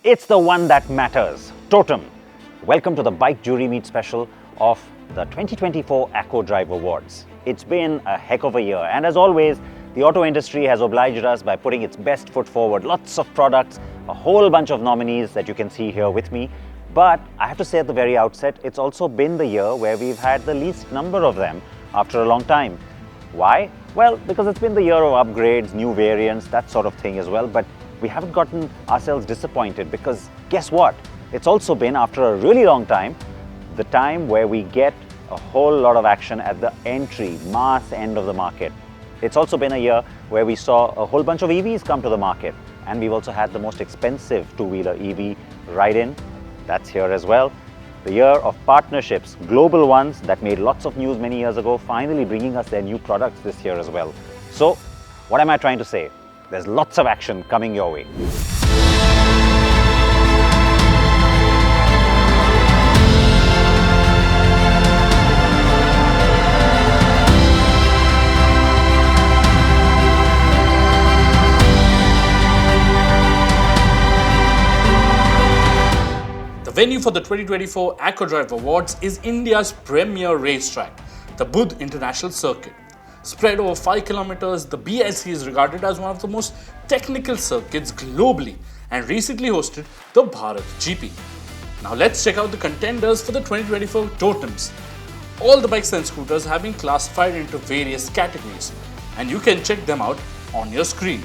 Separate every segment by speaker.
Speaker 1: It's the one that matters, Totem. Welcome to the Bike Jury Meet special of the 2024 Acko Drive Awards. It's been a heck of a year, and as always, the auto industry has obliged us by putting its best foot forward. Lots of products, a whole bunch of nominees that you can see here with me. But I have to say at the very outset, it's also been the year where we've had the least number of them after a long time. Why? Well, because it's been the year of upgrades, new variants, that sort of thing as well. But we haven't gotten ourselves disappointed because guess what? It's also been, after a really long time, the time where we get a whole lot of action at the entry, mass end of the market. It's also been a year where we saw a whole bunch of EVs come to the market, and we've also had the most expensive two-wheeler EV ride-in. That's here as well. The year of partnerships, global ones that made lots of news many years ago, finally bringing us their new products this year as well. So, what am I trying to say? There's lots of action coming your way.
Speaker 2: The venue for the 2024 Acko Drive Awards is India's premier racetrack, the Budh International Circuit. Spread over 5 kilometers, the BIC is regarded as one of the most technical circuits globally and recently hosted the Bharat GP. Now let's check out the contenders for the 2024 Totems. All the bikes and scooters have been classified into various categories, and you can check them out on your screen.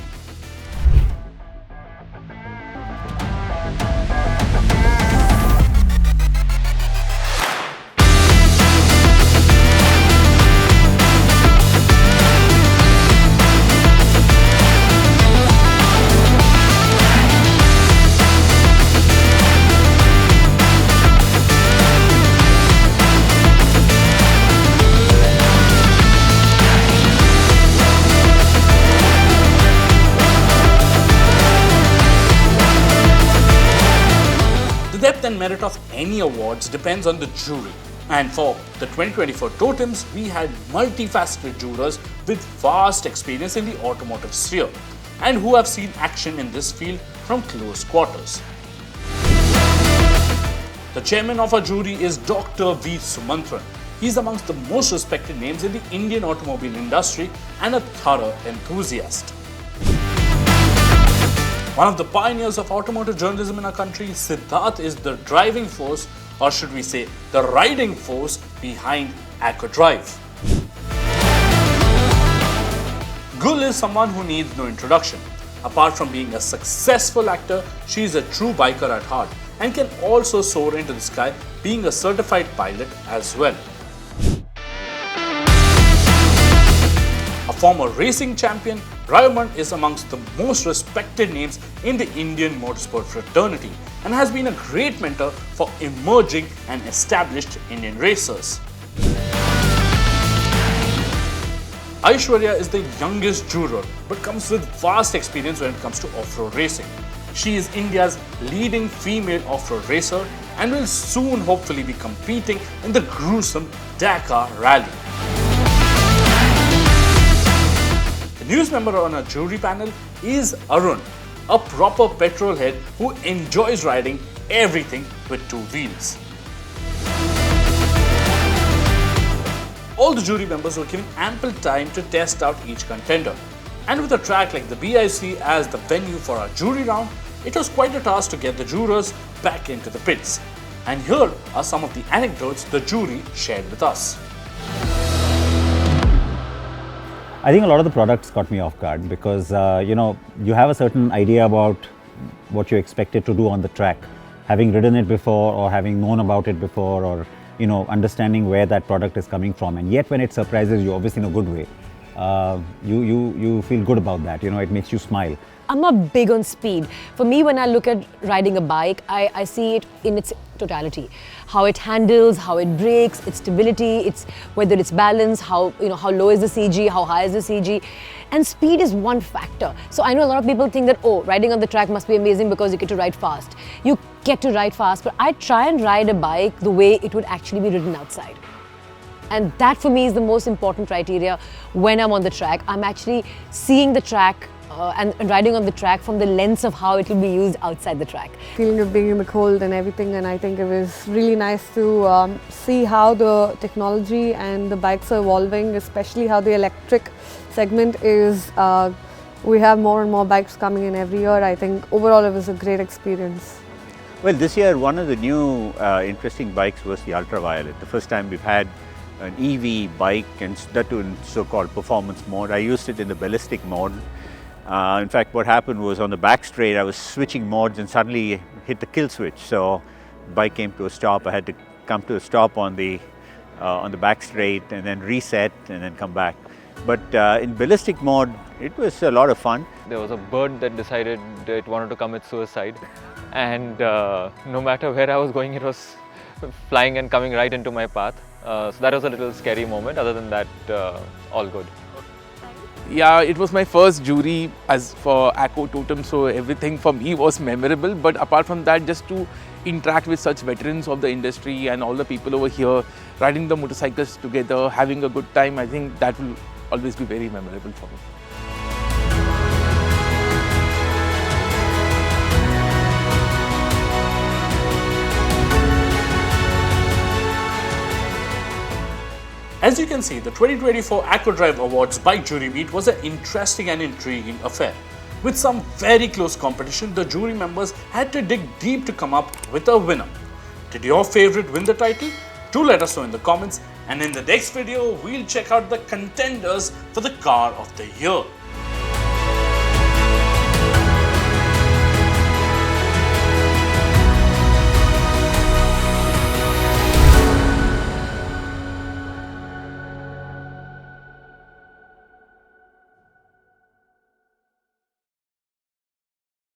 Speaker 2: The depth and merit of any awards depends on the jury. And for the 2024 Totems, we had multifaceted jurors with vast experience in the automotive sphere and who have seen action in this field from close quarters. The chairman of our jury is Dr. V. Sumantran. He's amongst the most respected names in the Indian automobile industry and a thorough enthusiast. One of the pioneers of automotive journalism in our country, Siddharth is the driving force, or should we say, the riding force behind Acko Drive. Gul is someone who needs no introduction. Apart from being a successful actor, she is a true biker at heart and can also soar into the sky, being a certified pilot as well. A former racing champion, Rayaman is amongst the most respected names in the Indian motorsport fraternity and has been a great mentor for emerging and established Indian racers. Aishwarya is the youngest juror but comes with vast experience when it comes to off-road racing. She is India's leading female off-road racer and will soon hopefully be competing in the gruesome Dakar Rally. The newest member on our jury panel is Arun, a proper petrol head who enjoys riding everything with two wheels. All the jury members were given ample time to test out each contender. And with a track like the BIC as the venue for our jury round, it was quite a task to get the jurors back into the pits. And here are some of the anecdotes the jury shared with us.
Speaker 1: I think a lot of the products caught me off guard because, you have a certain idea about what you expected to do on the track, having ridden it before or having known about it before or, understanding where that product is coming from. And yet when it surprises you, obviously in a good way, you feel good about that, it makes you smile.
Speaker 3: I'm not big on speed. For me, when I look at riding a bike, I see it in its totality. How it handles, how it brakes, its stability, its whether it's balance, how low is the CG, how high is the CG. And speed is one factor. So I know a lot of people think that, oh, riding on the track must be amazing because you get to ride fast. You get to ride fast, but I try and ride a bike the way it would actually be ridden outside. And that for me is the most important criteria when I'm on the track. I'm actually seeing the track and riding on the track from the lens of how it will be used outside the track.
Speaker 4: Feeling of being in the cold and everything, and I think it was really nice to see how the technology and the bikes are evolving, especially how the electric segment is. We have more and more bikes coming in every year. I think overall it was a great experience.
Speaker 5: Well, this year one of the new interesting bikes was the Ultraviolet. The first time we've had an EV bike, and that too in so-called performance mode. I used it in the ballistic mode. In fact, what happened was on the back straight, I was switching modes and suddenly hit the kill switch. So the bike came to a stop. I had to come to a stop on the back straight and then reset and then come back. But in ballistic mode, it was a lot of fun.
Speaker 6: There was a bird that decided it wanted to commit suicide, and no matter where I was going, it was flying and coming right into my path. So that was a little scary moment. Other than that, all good.
Speaker 7: Yeah, it was my first jury as for Acko Totem, so everything for me was memorable. But apart from that, just to interact with such veterans of the industry and all the people over here, riding the motorcycles together, having a good time, I think that will always be very memorable for me.
Speaker 2: As you can see, the 2024 Acko Drive Awards Bike Jury Meet was an interesting and intriguing affair. With some very close competition, the jury members had to dig deep to come up with a winner. Did your favorite win the title? Do let us know in the comments, and in the next video, we'll check out the contenders for the Car of the Year.